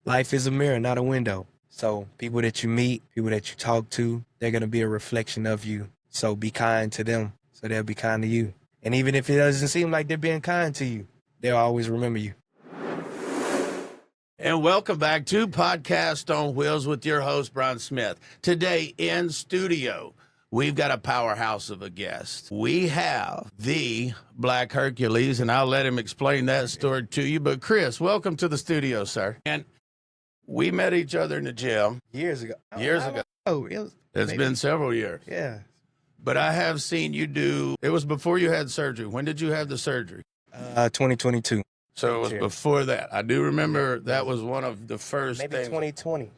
Life is a mirror, not a window. So people that you meet, people that you talk to, they're going to be a reflection of you. So be kind to them so they'll be kind to you. And even if it doesn't seem like they're being kind to you, they'll always remember you. And welcome back to Podcast on Wheels with your host, Brian Smith. Today in studio, we've got a powerhouse of a guest. We have the Black Hercules, and I'll let him explain that story to you. But Chris, welcome to the studio, sir. And we met each other in the gym. Years ago. Oh, it's been several years. Yeah. But I have seen you do, it was before you had surgery. When did you have the surgery? 2022. So it was before that. I do remember that was one of the first Maybe things. 2020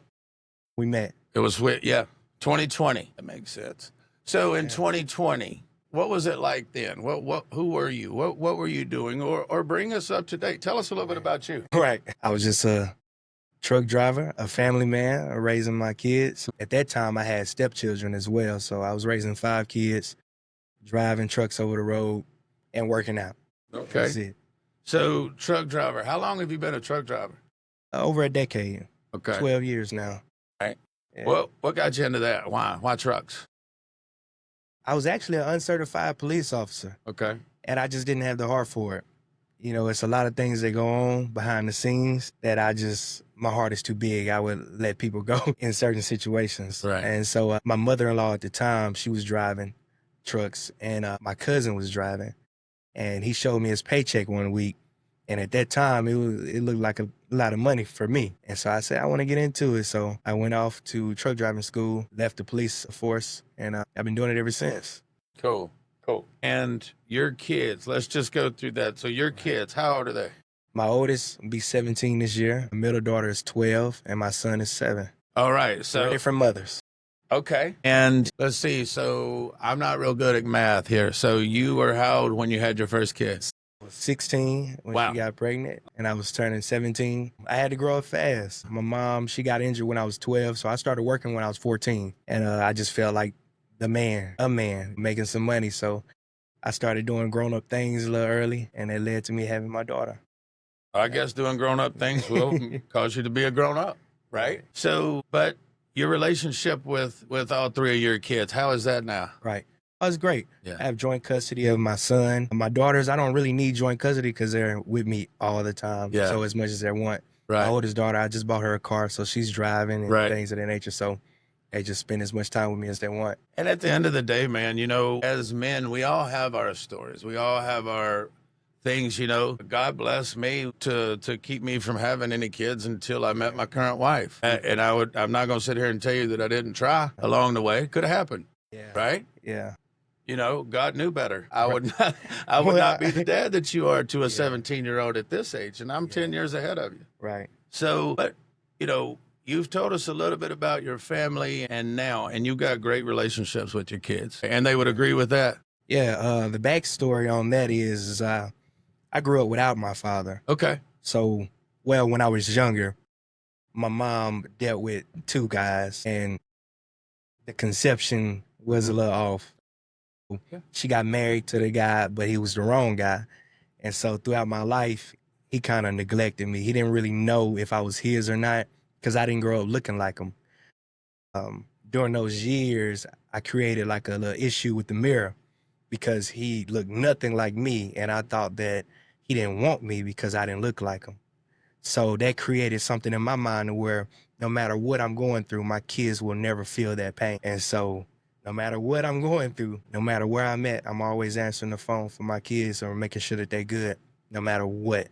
we met. It was 2020. That makes sense. So in 2020, what was it like then? Who were you? What were you doing? Or bring us up to date. Tell us a little bit about you. Right. I was just a truck driver, a family man, raising my kids. At that time, I had stepchildren as well. So I was raising 5 kids, driving trucks over the road, and working out. Okay. That's it. So truck driver, how long have you been a truck driver? Over a decade. Okay. 12 years now. Right. Yeah. Well, what got you into that? Why trucks? I was actually an uncertified police officer. Okay. And I just didn't have the heart for it. You know, it's a lot of things that go on behind the scenes that my heart is too big. I would let people go in certain situations. Right. And so my mother-in-law at the time, she was driving trucks, and my cousin was driving. And he showed me his paycheck one week. And at that time, it looked like a lot of money for me. And so I said, I want to get into it. So I went off to truck driving school, left the police force, and I've been doing it ever since. Cool. And your kids, let's just go through that. So your kids, how old are they? My oldest will be 17 this year. My middle daughter is 12, and my son is 7. All right. So different mothers. Okay. And let's see. So I'm not real good at math here. So you were how old when you had your first kid? I was 16 when she got pregnant, and I was turning 17. I had to grow up fast. My mom, she got injured when I was 12, so I started working when I was 14. And I just felt like a man, making some money. So I started doing grown-up things a little early, and it led to me having my daughter. I guess doing grown-up things will cause you to be a grown-up, right? So, but your relationship with all 3 of your kids, how is that now? Right. Oh, it's great. Yeah. I have joint custody of my son. My daughters, I don't really need joint custody because they're with me all the time. Yeah. So as much as they want. Right. My oldest daughter, I just bought her a car, so she's driving and things of that nature. So they just spend as much time with me as they want. And at the end of the day, man, you know, as men, we all have our stories. We all have our things, you know. God bless me to keep me from having any kids until I met my current wife. And I'm not going to sit here and tell you that I didn't try along the way. Could have happened. Yeah. Right? Yeah. You know, God knew better. I would not be the dad that you are to a 17-year-old at this age, and I'm 10 years ahead of you. Right. So, but, you know, you've told us a little bit about your family and you've got great relationships with your kids, and they would agree with that. Yeah. The backstory on that is I grew up without my father. Okay. So, when I was younger, my mom dealt with 2 guys, and the conception was a little off. She got married to the guy, but he was the wrong guy. And so throughout my life, he kind of neglected me. He didn't really know if I was his or not because I didn't grow up looking like him. During those years, I created like a little issue with the mirror because he looked nothing like me. And I thought that he didn't want me because I didn't look like him. So that created something in my mind where no matter what I'm going through, my kids will never feel that pain. And so no matter what I'm going through, no matter where I'm at, I'm always answering the phone for my kids or making sure that they're good, no matter what.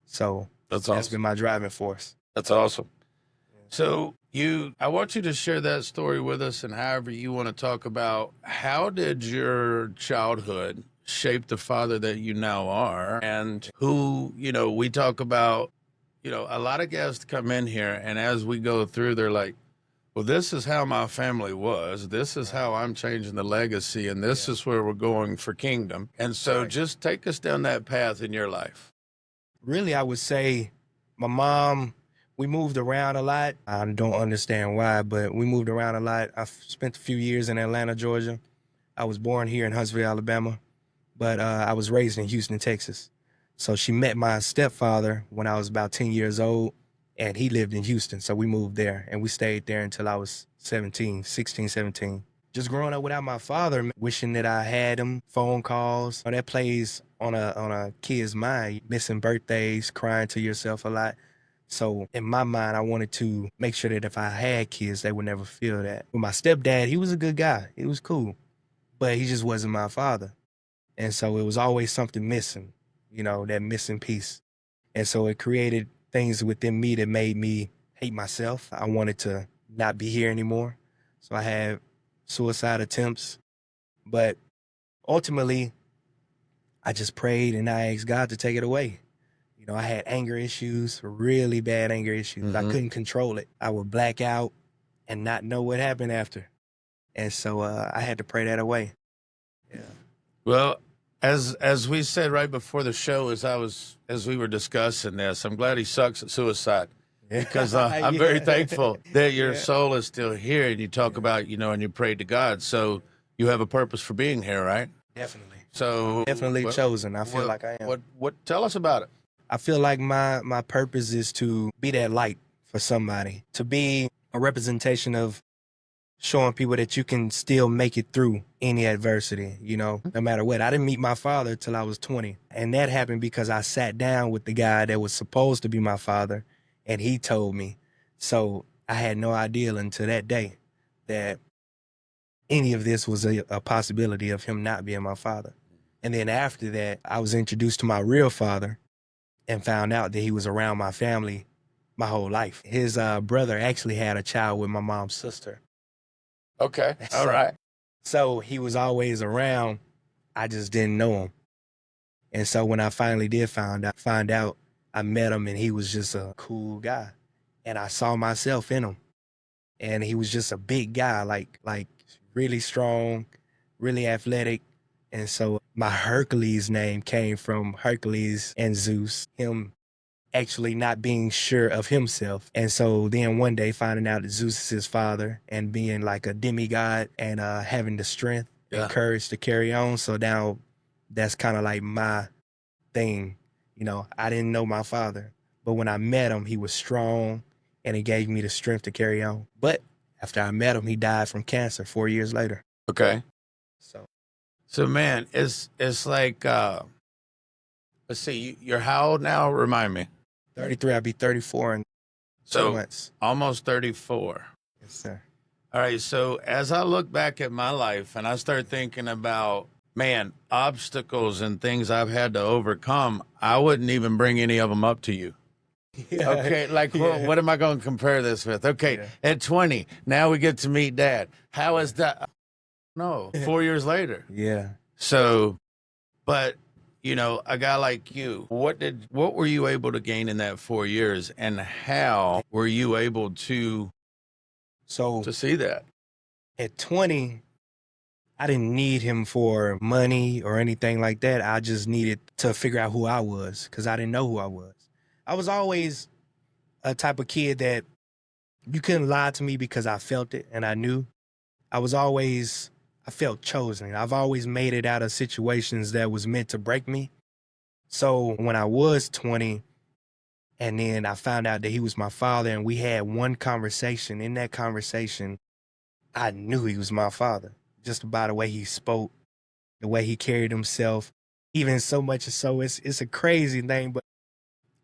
So that's been my driving force. That's awesome. So I want you to share that story with us, and however you want to talk about how did your childhood shape the father that you now are, and who, you know, we talk about, you know, a lot of guests come in here, and as we go through, they're like, well, this is how my family was. This is how I'm changing the legacy, and this is where we're going for kingdom. And so just take us down that path in your life. Really, I would say my mom, we moved around a lot. I don't understand why, but we moved around a lot. I spent a few years in Atlanta, Georgia. I was born here in Huntsville, Alabama, but I was raised in Houston, Texas. So she met my stepfather when I was about 10 years old, and he lived in Houston. So we moved there and we stayed there until I was 17, 16, 17. Just growing up without my father, wishing that I had him, phone calls, that plays on a kid's mind, missing birthdays, crying to yourself a lot. So in my mind, I wanted to make sure that if I had kids, they would never feel that. With my stepdad, he was a good guy. He was cool, but he just wasn't my father. And so it was always something missing, that missing piece. And so it created things within me that made me hate myself. I wanted to not be here anymore. So I had suicide attempts, but ultimately I just prayed and I asked God to take it away. I had anger issues, really bad anger issues. I couldn't control it. I would black out and not know what happened after. And so I had to pray that away. Yeah. Well, as we said right before the show, as we were discussing this, I'm glad he sucks at suicide. Because I'm very thankful that your soul is still here, and you talk about, and you prayed to God. So you have a purpose for being here, right? Definitely. So Definitely chosen. I feel like I am. What? Tell us about it. I feel like my purpose is to be that light for somebody, to be a representation of showing people that you can still make it through any adversity, no matter what. I didn't meet my father till I was 20. And that happened because I sat down with the guy that was supposed to be my father, and he told me. So I had no idea until that day that any of this was a possibility of him not being my father. And then after that, I was introduced to my real father and found out that he was around my family my whole life. His brother actually had a child with my mom's sister. Okay. All right. So he was always around. I just didn't know him. And so when I finally did find out, I met him and he was just a cool guy. And I saw myself in him. And he was just a big guy, like really strong, really athletic. And so my Hercules name came from Hercules and Zeus, him actually not being sure of himself. And so then one day finding out that Zeus is his father and being like a demigod and having the strength and courage to carry on. So now that's kind of like my thing. I didn't know my father, but when I met him, he was strong and he gave me the strength to carry on. But after I met him, he died from cancer 4 years later. Okay. So man, it's like, let's see, you're how old now? Remind me. 33, I'll be 34 in 2 months. Almost 34. Yes, sir. All right, so as I look back at my life and I start thinking about, man, obstacles and things I've had to overcome, I wouldn't even bring any of them up to you. Yeah. Okay, what am I going to compare this with? Okay, at 20, now we get to meet Dad. How is that? No, 4 years later. Yeah. So, but a guy like you, what were you able to gain in that 4 years, and how were you able to see that? At 20, I didn't need him for money or anything like that. I just needed to figure out who I was because I didn't know who I was. I was always a type of kid that you couldn't lie to me because I felt it and I knew. I felt chosen. I've always made it out of situations that was meant to break me. So when I was 20, and then I found out that he was my father, and we had one conversation. In that conversation, I knew he was my father, just by the way he spoke, the way he carried himself, even so much so it's a crazy thing, but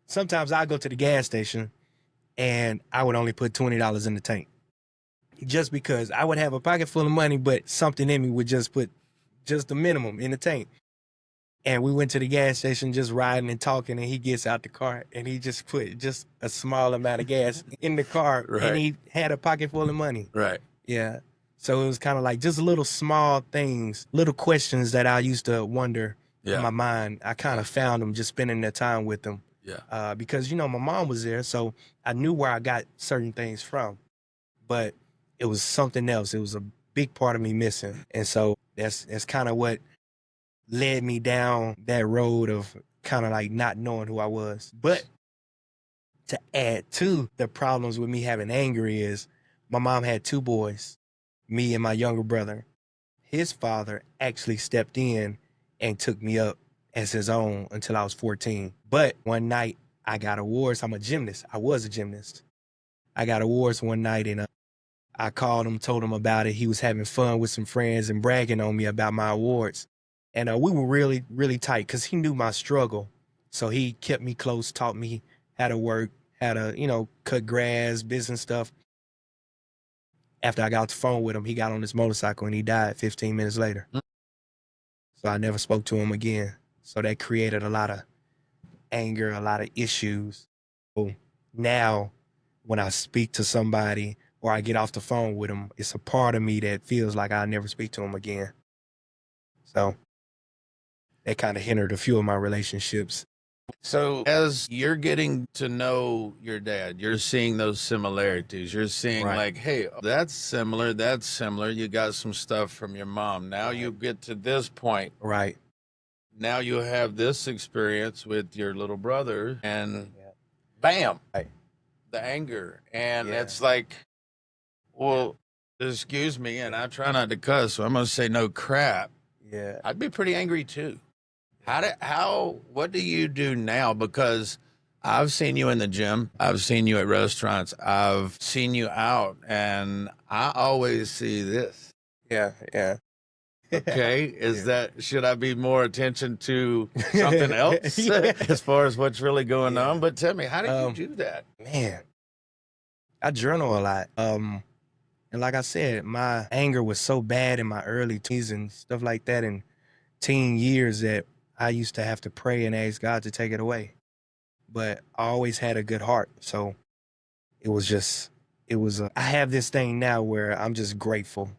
sometimes I go to the gas station and I would only put $20 in the tank. Just because I would have a pocket full of money, but something in me would just put just the minimum in the tank. And we went to the gas station just riding and talking, and he gets out the car and he just put just a small amount of gas in the car, and he had a pocket full of money. Right. Yeah. So it was kind of like just little small things, little questions that I used to wonder in my mind. I kind of found them just spending that time with them. Yeah. Because, my mom was there, so I knew where I got certain things from. But it was something else. It was a big part of me missing. And so that's kind of what led me down that road of kind of like not knowing who I was. But to add to the problems with me having anger is my mom had 2 boys, me and my younger brother. His father actually stepped in and took me up as his own until I was 14. But one night I got awards. I'm a gymnast. I was a gymnast. I got awards one night, and I called him, told him about it. He was having fun with some friends and bragging on me about my awards. And we were really, really tight because he knew my struggle. So he kept me close, taught me how to work, how to, cut grass, business stuff. After I got off the phone with him, he got on his motorcycle and he died 15 minutes later. So I never spoke to him again. So that created a lot of anger, a lot of issues. So now when I speak to somebody or I get off the phone with them, it's a part of me that feels like I'll never speak to them again. So that kind of hindered a few of my relationships. So as you're getting to know your dad, you're seeing those similarities. You're seeing Right. like, hey, that's similar. That's similar. You got some stuff from your mom. Now Right. you get to this point. Right. Now you have this experience with your little brother and Yeah. bam, Right. the anger. And Yeah. it's like, well, excuse me, and I try not to cuss, so I'm going to say no crap. Yeah. I'd be pretty angry too. What do you do now? Because I've seen you in the gym. I've seen you at restaurants. I've seen you out, and I always see this. Yeah. Yeah. Okay. Should I be more attention to something else Yeah. as far as what's really going Yeah. on? But tell me, how did you do that? Man, I journal a lot. And like I said, my anger was so bad in my early teens and stuff like that in teen years that I used to have to pray and ask God to take it away. But I always had a good heart. So I have this thing now where I'm just grateful.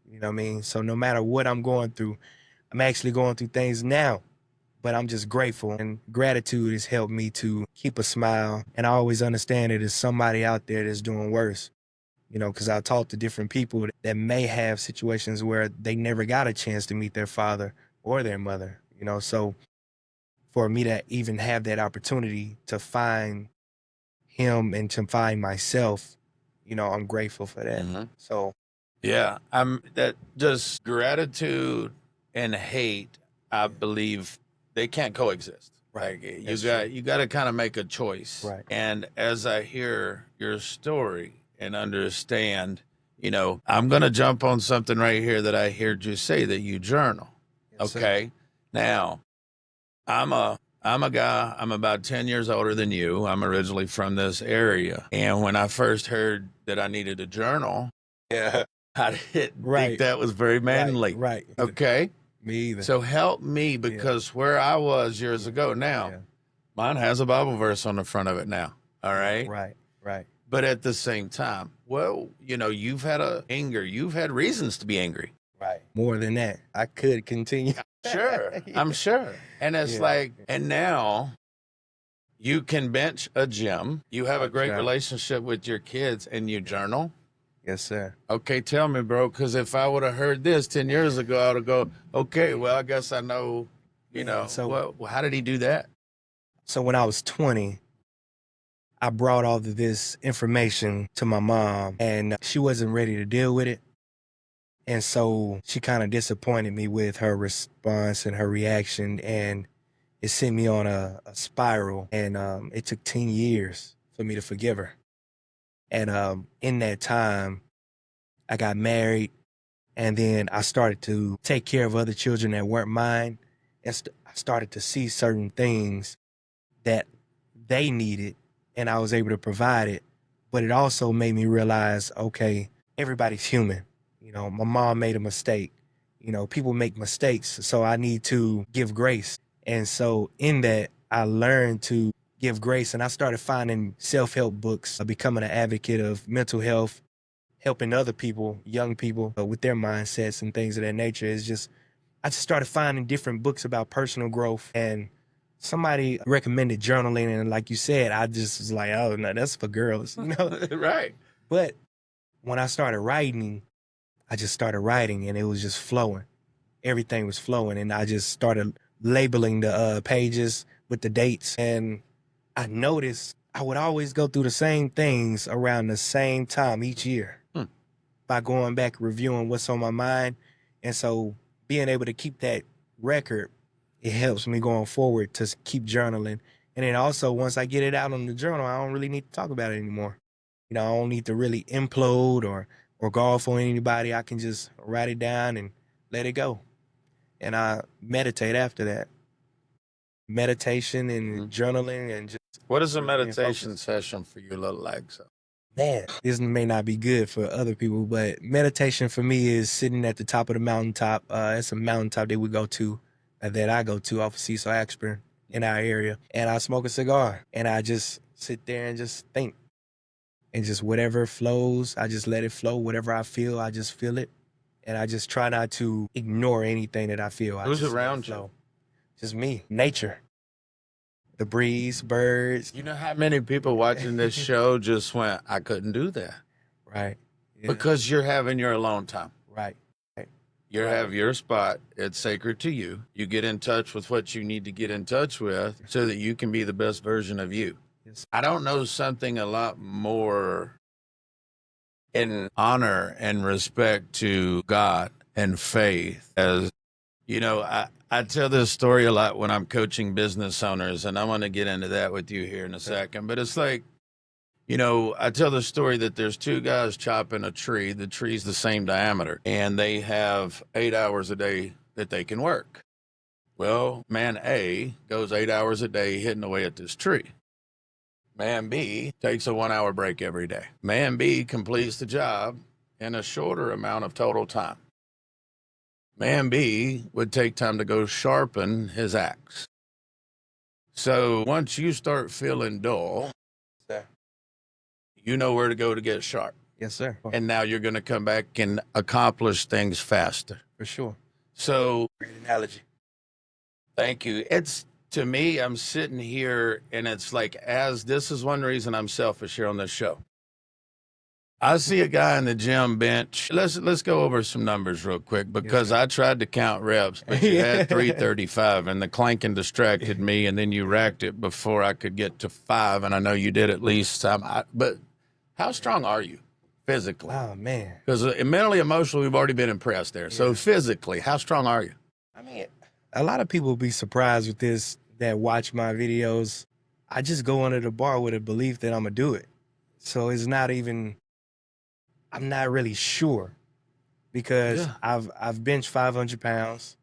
You know what I mean? So no matter what I'm going through, I'm actually going through things now, but I'm just grateful. And gratitude has helped me to keep a smile. And I always understand that there's somebody out there that's doing worse. Because I talk to different people that may have situations where they never got a chance to meet their father or their mother, So for me to even have that opportunity to find him and to find myself, I'm grateful for that. Mm-hmm. So yeah, that just gratitude and hate, I believe they can't coexist. Right. Like, you got to kind of make a choice. Right. And as I hear your story and understand, I'm going to jump on something right here that I heard you say, that you journal. Yes, Okay. sir. Now, I'm a guy, I'm about 10 years older than you. I'm originally from this area. And when I first heard that I needed a journal, Yeah. I didn't Right. think that was very manly. Right. Okay. Me either. So help me, because where I was years ago now, mine has a Bible verse on the front of it now. All right. Right. But at the same time, well, you've had anger. You've had reasons to be angry. Right. More than that, I could continue. Sure. I'm sure. And it's like, and now you can bench a gym. You have a great relationship with your kids and you journal. Yes, sir. Okay, tell me, bro, because if I would have heard this 10 years ago, I would have go, okay, well, I guess I know, So how did he do that? So when I was 20, I brought all of this information to my mom, and she wasn't ready to deal with it. And so she kind of disappointed me with her response and her reaction, and it sent me on a spiral. And it took 10 years for me to forgive her. And in that time, I got married, and then I started to take care of other children that weren't mine. And I started to see certain things that they needed, and I was able to provide it. But it also made me realize, okay, everybody's human. My mom made a mistake. People make mistakes, so I need to give grace. And so in that, I learned to give grace, and I started finding self-help books, becoming an advocate of mental health, helping other people, young people, with their mindsets and things of that nature. I just started finding different books about personal growth, and somebody recommended journaling, and like you said, I just was like, oh, no, that's for girls, Right. But when I started writing, I just started writing, and it was just flowing. Everything was flowing, and I just started labeling the pages with the dates, and I noticed I would always go through the same things around the same time each year by going back, reviewing what's on my mind. And so being able to keep that record, it helps me going forward to keep journaling And then also, once I get it out on the journal, I don't really need to talk about it anymore. I don't need to really implode or go off on anybody. I can just write it down and let it go. And I meditate after that. Meditation and journaling and just. What does a meditation session for you look like? So, Man, this may not be good for other people, but meditation for me is sitting at the top of the mountaintop. It's a mountaintop that we go to, that I go to off of Cecil Ashburn in our area. And I smoke a cigar and I just sit there and just think. And just whatever flows, I just let it flow. Whatever I feel, I just feel it. And I just try not to ignore anything that I feel. Who's around you? Just me, nature. The breeze, birds. You know how many people watching this show just went, I couldn't do that. Right. Yeah. Because you're having your alone time. Right. You have your spot. It's sacred to you. You get in touch with what you need to get in touch with so that you can be the best version of you. Yes. I don't know something a lot more in honor and respect to God and faith as, I tell this story a lot when I'm coaching business owners, and I want to get into that with you here in a second. But it's like, I tell the story that there's two guys chopping a tree. The tree's the same diameter, and they have 8 hours a day that they can work. Well, man A goes 8 hours a day hitting away at this tree. Man B takes a 1 hour break every day. Man B completes the job in a shorter amount of total time. Man B would take time to go sharpen his axe. So once you start feeling dull, you know where to go to get sharp. Yes, sir. And now you're going to come back and accomplish things faster. For sure. So, great analogy. Thank you. To me, I'm sitting here and it's like, this is one reason I'm selfish here on this show. I see a guy in the gym bench. Let's go over some numbers real quick because I tried to count reps, but you had 335 and the clanking distracted me, and then you racked it before I could get to 5, and I know you did at least some. But how strong are you physically? Oh, man. Because mentally, emotionally, we've already been impressed there. So physically, how strong are you? I mean, a lot of people will be surprised with this that watch my videos. I just go under the bar with a belief that I'm going to do it. So it's not even... I'm not really sure because I've benched 500 pounds.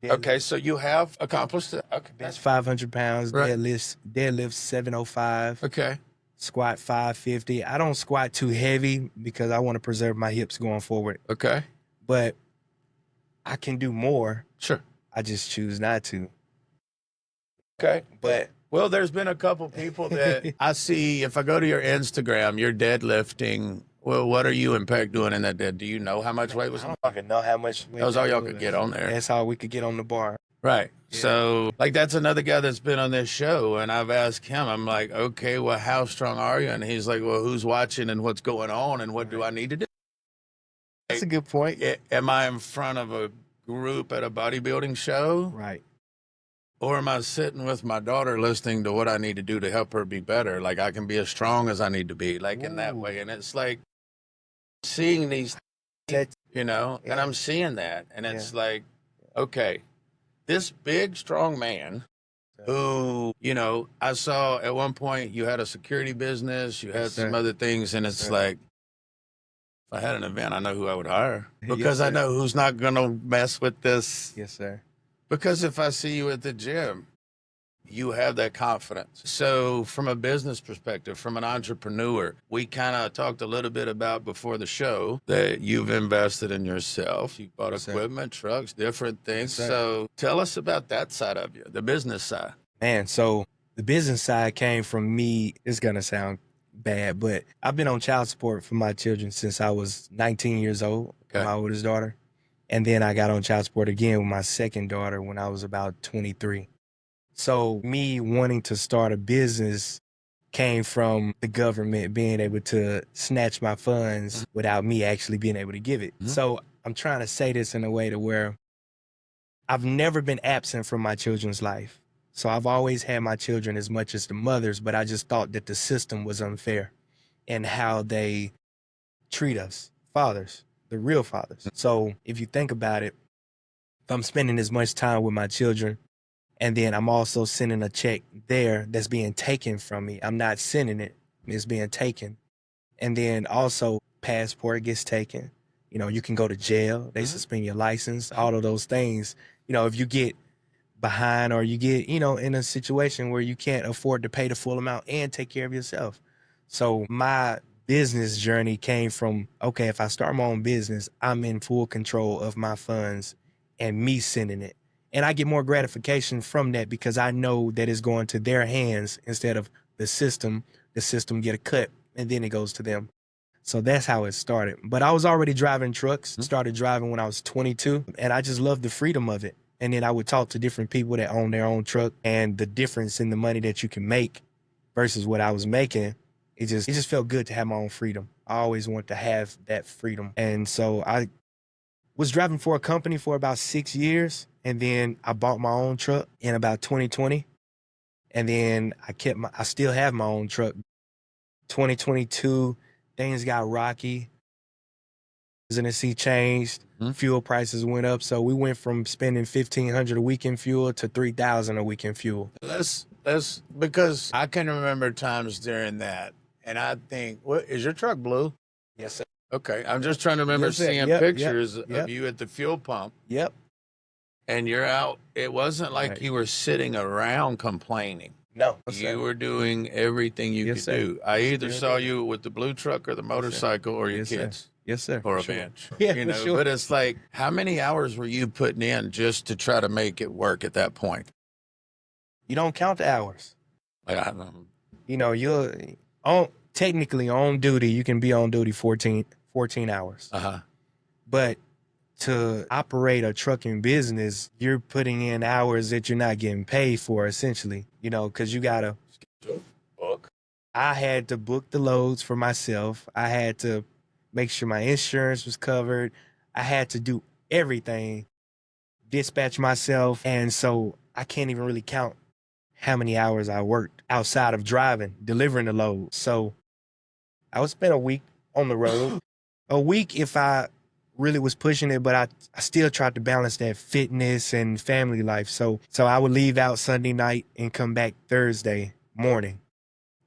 Okay, so you have accomplished it. Okay, bench 500 pounds, right. deadlift 705. Okay. Squat 550. I don't squat too heavy because I want to preserve my hips going forward. Okay. But I can do more. Sure. I just choose not to. Okay. But well, there's been a couple people that I see. If I go to your Instagram, you're deadlifting. Well, what are you in Peck doing in that dead? Do you know how much weight was? I don't fucking know how much weight. That was all y'all could get on there. That's all we could get on the bar. Right. Yeah. So, that's another guy that's been on this show, and I've asked him, I'm like, okay, well, how strong are you? And he's like, well, who's watching and what's going on and what do I need to do? That's a good point. Am I in front of a group at a bodybuilding show? Right. Or am I sitting with my daughter listening to what I need to do to help her be better? Like, I can be as strong as I need to be, in that way. And it's like seeing these, and I'm seeing that. And it's like, okay, this big, strong man who, I saw at one point you had a security business, you had some other things, and it's like, if I had an event, I know who I would hire because I know who's not going to mess with this. Yes, sir. Because if I see you at the gym, you have that confidence. So from a business perspective, from an entrepreneur, we kind of talked a little bit about before the show that you've invested in yourself. You bought equipment, trucks, different things. So tell us about that side of you, the business side. Man, so the business side came from me. It's going to sound bad, but I've been on child support for my children since I was 19 years old, my oldest daughter. And then I got on child support again with my second daughter when I was about 23. So me wanting to start a business came from the government being able to snatch my funds without me actually being able to give it. So I'm trying to say this in a way to where I've never been absent from my children's life. So I've always had my children as much as the mothers, but I just thought that the system was unfair in how they treat us, fathers. The real fathers. So if you think about it, if I'm spending as much time with my children And then I'm also sending a check there that's being taken from me. I'm not sending it, it's being taken. And then also passport gets taken. You know, you can go to jail, they suspend your license, all of those things. You know, if you get behind or you get, you know, in a situation where you can't afford to pay the full amount and take care of yourself. So my business journey came from, okay, if I start my own business, I'm in full control of my funds and me sending it. And I get more gratification from that because I know that it's going to their hands instead of the system. The system get a cut and then it goes to them. So that's how it started. But I was already driving trucks, started driving when I was 22, and I just loved the freedom of it. And then I would talk to different people that own their own truck, and the difference in the money that you can make versus what I was making, it just felt good to have my own freedom. I always wanted to have that freedom. And so I was driving for a company for about 6 years, and then I bought my own truck in about 2020. And then I still have my own truck. 2022, things got rocky. Presidency changed, fuel prices went up, so we went from spending $1,500 a week in fuel to $3,000 a week in fuel. That's because I can remember times during that, and I think, what is your truck blue? Yes, sir. Okay, I'm just trying to remember Yes, sir. seeing Yep, pictures yep. of you at the fuel pump, Yep. and you're out. It wasn't like Right. you were sitting around complaining. No, You were doing everything you Yes, could sir. do. I either Still saw do. you with the blue truck or the motorcycle or your Yes, sir. kids. Yes, sir. Or a Sure. bench. Yeah, you for know, sure. but it's like, how many hours were you putting in just to try to make it work at that point? You don't count the hours. Like, I don't know. You know, you're technically on duty, you can be on duty 14 hours. Uh-huh. But to operate a trucking business, you're putting in hours that you're not getting paid for, essentially, you know, because you got to Book. I had to book the loads for myself. I had to make sure my insurance was covered. I had to do everything, dispatch myself. And so I can't even really count how many hours I worked outside of driving, delivering the load. So I would spend a week on the road, a week if I really was pushing it, but I still tried to balance that fitness and family life. So I would leave out Sunday night and come back Thursday morning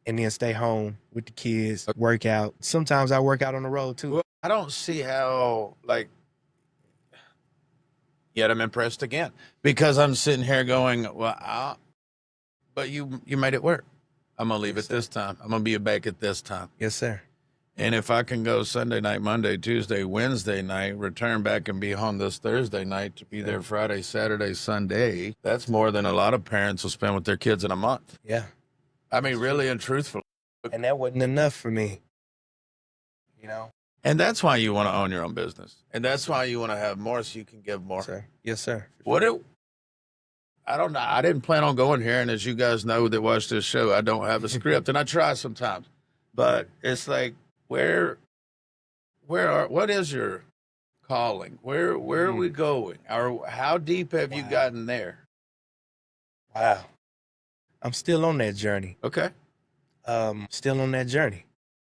and then stay home with the kids, work out. Sometimes I work out on the road too. Well, I don't see how, like, yet I'm impressed again because I'm sitting here going, well, but you made it work. I'm going to leave Yes, at this time. I'm going to be back at this time. Yes, sir. And if I can go Sunday night, Monday, Tuesday, Wednesday night, return back and be home this Thursday night to be there Friday, Saturday, Sunday, that's more than a lot of parents will spend with their kids in a month. Yeah. I mean, really and truthfully. And that wasn't enough for me, you know? And that's why you want to own your own business. And that's why you want to have more so you can give more. Yes, sir. Yes, sir. I don't know. I didn't plan on going here. And as you guys know that watch this show, I don't have a script and I try sometimes, but it's like, what is your calling? Where are we going? Or how deep have you gotten there? Wow. I'm still on that journey. Okay. Still on that journey.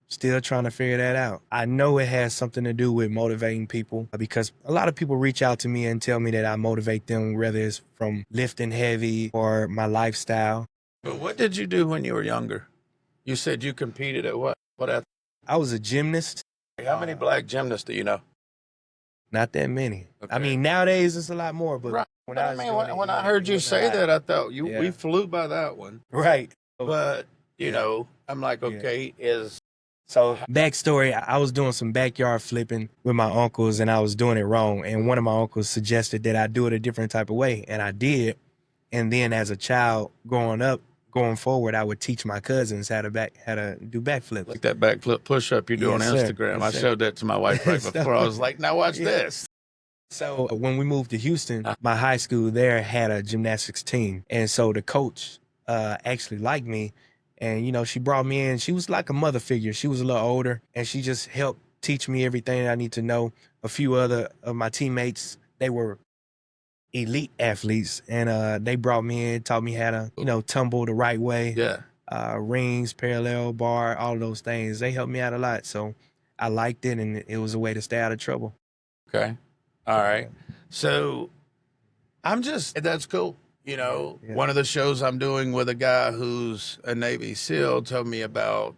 Still trying to figure that out. I know it has something to do with motivating people because a lot of people reach out to me and tell me that I motivate them, whether it's from lifting heavy or my lifestyle. But what did you do when you were younger? You said you competed at what? I was a gymnast. How many black gymnasts do you know? Not that many. Okay. I mean, nowadays it's a lot more, but Right. when But I I was mean, doing when it, I heard it you wasn't say a lot. that, I thought Yeah. we flew by that one. Right. But, you know, I'm like, okay, So backstory, I was doing some backyard flipping with my uncles and I was doing it wrong. And one of my uncles suggested that I do it a different type of way. And I did. And then as a child going forward, I would teach my cousins how to do backflips. like that backflip push-up you do Yes, on sir. Instagram. Yes, I sir. showed that to my wife right before. I was like, now watch Yeah. this. So when we moved to Houston, my high school there had a gymnastics team. And so the coach actually liked me. And, you know, she brought me in. She was like a mother figure. She was a little older. And she just helped teach me everything I need to know. A few other of my teammates, they were elite athletes. And they brought me in, taught me how to, you know, tumble the right way. Yeah. Rings, parallel bar, all those things. They helped me out a lot. So I liked it. And it was a way to stay out of trouble. Okay. All right. So that's cool. You know, Yeah. one of the shows I'm doing with a guy who's a Navy SEAL told me about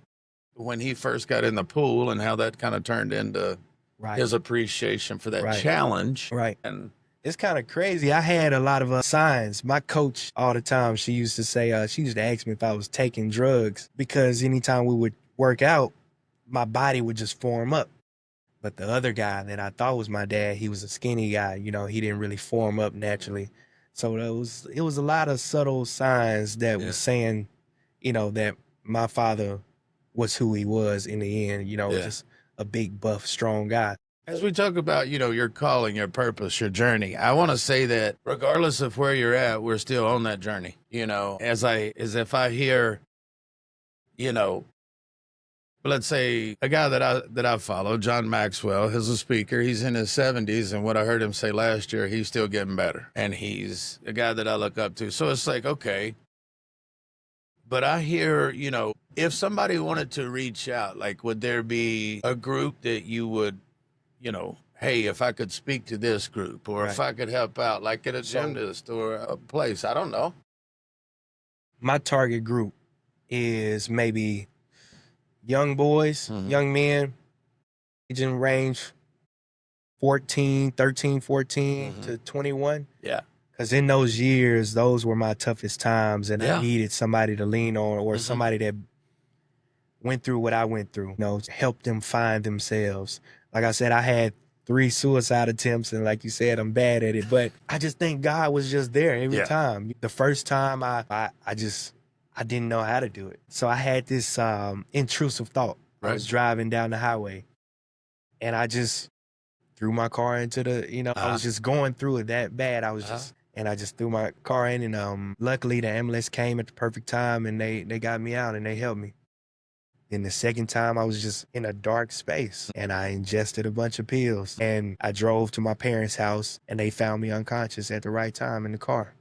when he first got in the pool and how that kind of turned into Right. his appreciation for that Right. challenge. Right. And It's kind of crazy. I had a lot of signs. My coach all the time, she used to say, she used to ask me if I was taking drugs because anytime we would work out, my body would just form up. But the other guy that I thought was my dad, he was a skinny guy. You know, he didn't really form up naturally. So it was a lot of subtle signs that was saying, you know, that my father was who he was in the end, you know, just a big, buff, strong guy. as we talk about, you know, your calling, your purpose, your journey, I want to say that regardless of where you're at, we're still on that journey. You know, as if I hear, you know, let's say a guy that I follow, John Maxwell, is a speaker. He's in his 70s, and what I heard him say last year, he's still getting better, and he's a guy that I look up to. So it's like, okay, but I hear, you know, if somebody wanted to reach out, like, would there be a group that you would, you know, hey, if I could speak to this group, or if I could help out, like at a gymnast or a place, I don't know. My target group is maybe young boys, young men, aging range 14 to 21. Yeah. Because in those years, those were my toughest times, and I needed somebody to lean on, or somebody that went through what I went through, you know, to help them find themselves. Like I said, I had 3 suicide attempts, and like you said, I'm bad at it, but I just think God was just there every time. The first time I didn't know how to do it. So I had this intrusive thought. I was driving down the highway, and I just threw my car into the, you know, I was just going through it that bad. I was and I just threw my car in, and luckily the ambulance came at the perfect time, and they got me out and they helped me. Then the second time I was just in a dark space, and I ingested a bunch of pills, and I drove to my parents' house, and they found me unconscious at the right time in the car.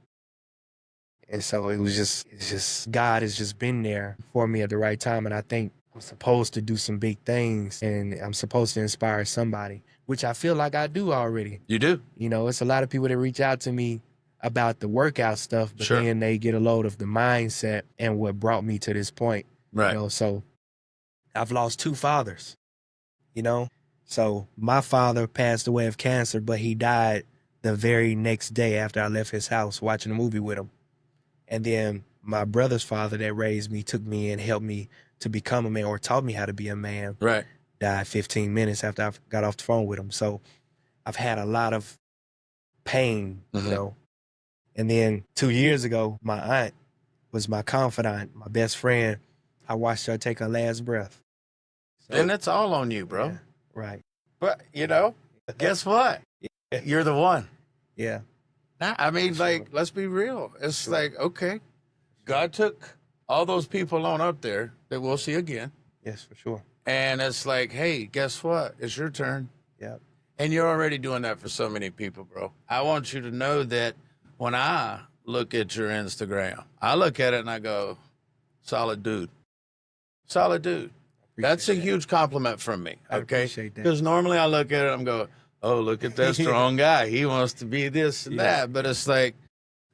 And so it's just God has just been there for me at the right time. And I think I'm supposed to do some big things, and I'm supposed to inspire somebody, which I feel like I do already. You do? You know, it's a lot of people that reach out to me about the workout stuff, but then they get a load of the mindset and what brought me to this point. Right. You know, so I've lost 2 fathers, you know? So my father passed away of cancer, but he died the very next day after I left his house watching a movie with him. And then my brother's father that raised me took me and helped me to become a man, or taught me how to be a man. Right. Died 15 minutes after I got off the phone with him. So I've had a lot of pain, you know. And then 2 years ago, my aunt was my confidant, my best friend. I watched her take her last breath. So, And it's all on you, bro. yeah, right. But, you know, guess what? You're the one. Yeah. I mean, like, let's be real. It's like, okay, God took all those people on up there that we'll see again. Yes, for sure. And it's like, hey, guess what? It's your turn. Yeah. And you're already doing that for so many people, bro. I want you to know that when I look at your Instagram, I look at it and I go, solid dude. Solid dude. That's a huge compliment from me. I Okay. appreciate that. Because normally I look at it and I'm going, oh, look at that strong guy. He wants to be this and that. But it's like,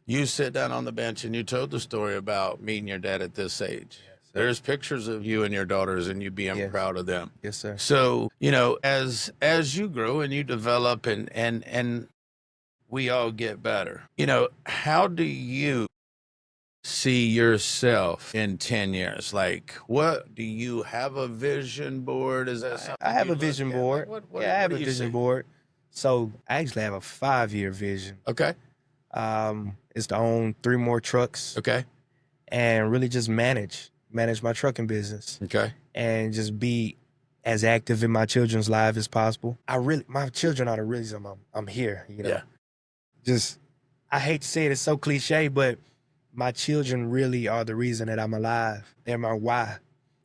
you sit down on the bench and you told the story about meeting your dad at this age. There's pictures of you and your daughters and you being proud of them. Yes, sir. So, you know, as you grow and you develop and we all get better, you know, how do you see yourself in 10 years? Like, what do you have a vision board? Is that something I have you a vision look at? board. Like, I have what a do you vision see? board. So I actually have a 5-year vision. Okay. It's to own 3 more trucks Okay. and really just manage my trucking business Okay. and just be as active in my children's lives as possible. My children are the reason I'm here, you know. Yeah. Just, I hate to say it, it's so cliche, but my children really are the reason that I'm alive. They're my why.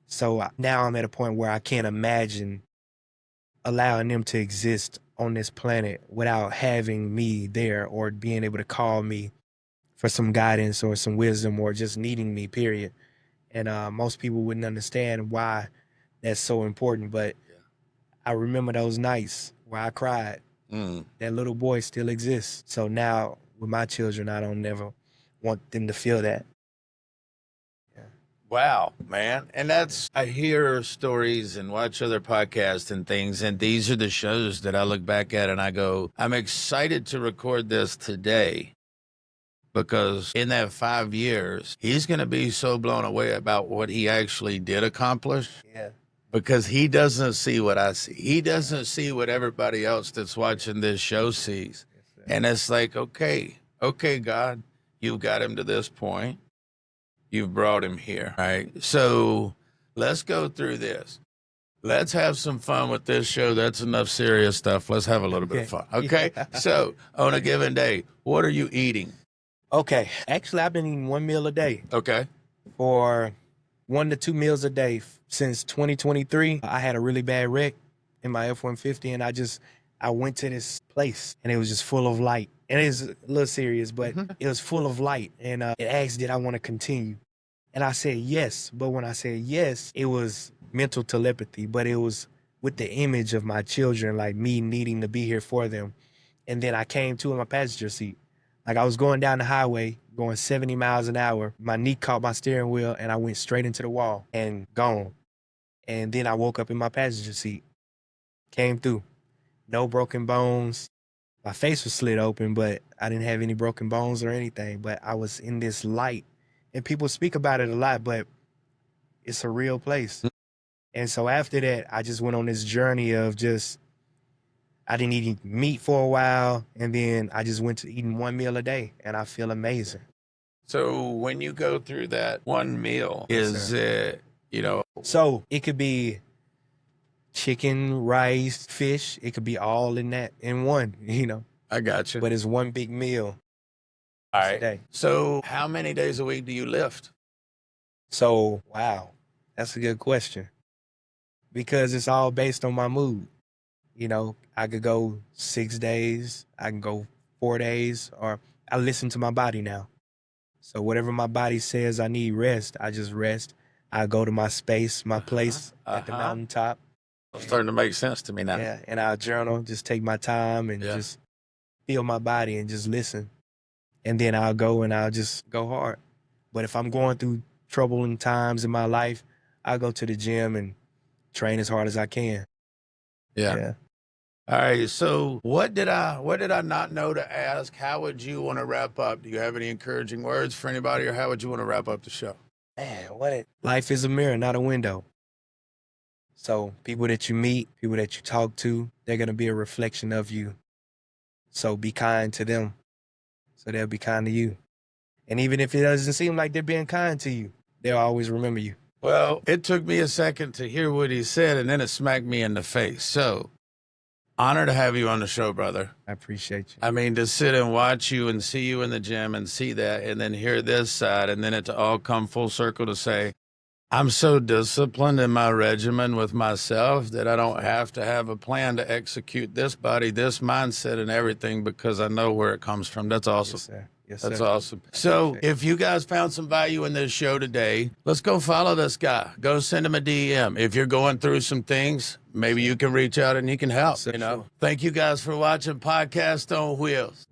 So now I'm at a point where I can't imagine allowing them to exist on this planet without having me there, or being able to call me for some guidance or some wisdom, or just needing me, period. And most people wouldn't understand why that's so important, but I remember those nights where I cried. That little boy still exists. So now with my children, I don't never want them to feel that. Wow, man. And I hear stories and watch other podcasts and things, and these are the shows that I look back at and I go, I'm excited to record this today because in that 5 years, he's going to be so blown away about what he actually did accomplish. Yeah. Because he doesn't see what I see. He doesn't see what everybody else that's watching this show sees. And it's like, okay, God, you've got him to this point. You've brought him here, right? So let's go through this. Let's have some fun with this show. That's enough serious stuff. Let's have a little bit of fun, okay? So on a given day, what are you eating? Okay. Actually, I've been eating 1 meal a day. Okay. For 1 to 2 meals a day since 2023. I had a really bad wreck in my F-150, and I went to this place, and it was just full of light. And it was a little serious, but it was full of light. And it asked, did I want to continue? And I said yes. But when I said yes, it was mental telepathy, but it was with the image of my children, like me needing to be here for them. And then I came to in my passenger seat. Like I was going down the highway, going 70 miles an hour. My knee caught my steering wheel, and I went straight into the wall and gone. And then I woke up in my passenger seat. Came through. No broken bones. My face was slit open, but I didn't have any broken bones or anything. But I was in this light. And people speak about it a lot, but it's a real place. And so after that, I just went on this journey of I didn't eat meat for a while. And then I just went to eating 1 meal a day, and I feel amazing. So when you go through that 1 meal, is it, So it could be chicken, rice, fish. It could be all in one, I got you. But it's one big meal. All right. Day. So how many days a week do you lift? So, wow, that's a good question. Because it's all based on my mood. I could go 6 days, I can go 4 days, or I listen to my body now. So whatever my body says I need rest, I just rest. I go to my space, my place at the mountaintop. It's starting to make sense to me now. Yeah, and I'll journal, just take my time and just feel my body and just listen. And then I'll go and I'll just go hard. But if I'm going through troubling times in my life, I'll go to the gym and train as hard as I can. Yeah. All right. So what did I not know to ask? How would you want to wrap up? Do you have any encouraging words for anybody, or how would you want to wrap up the show? Man, life is a mirror, not a window. So people that you meet, people that you talk to, they're going to be a reflection of you. So be kind to them, so they'll be kind to you. And even if it doesn't seem like they're being kind to you, they'll always remember you. Well, it took me a second to hear what he said, and then it smacked me in the face. So, honor to have you on the show, brother. I appreciate you. I mean, to sit and watch you and see you in the gym and see that, and then hear this side, and then it to all come full circle to say, I'm so disciplined in my regimen with myself that I don't have to have a plan to execute this body, this mindset, and everything because I know where it comes from. That's awesome. Yes, sir. Yes, That's sir. awesome. So if you guys found some value in this show today, let's go follow this guy. Go send him a DM. If you're going through some things, maybe you can reach out and he can help. Sure. Thank you guys for watching Podcast on Wheels.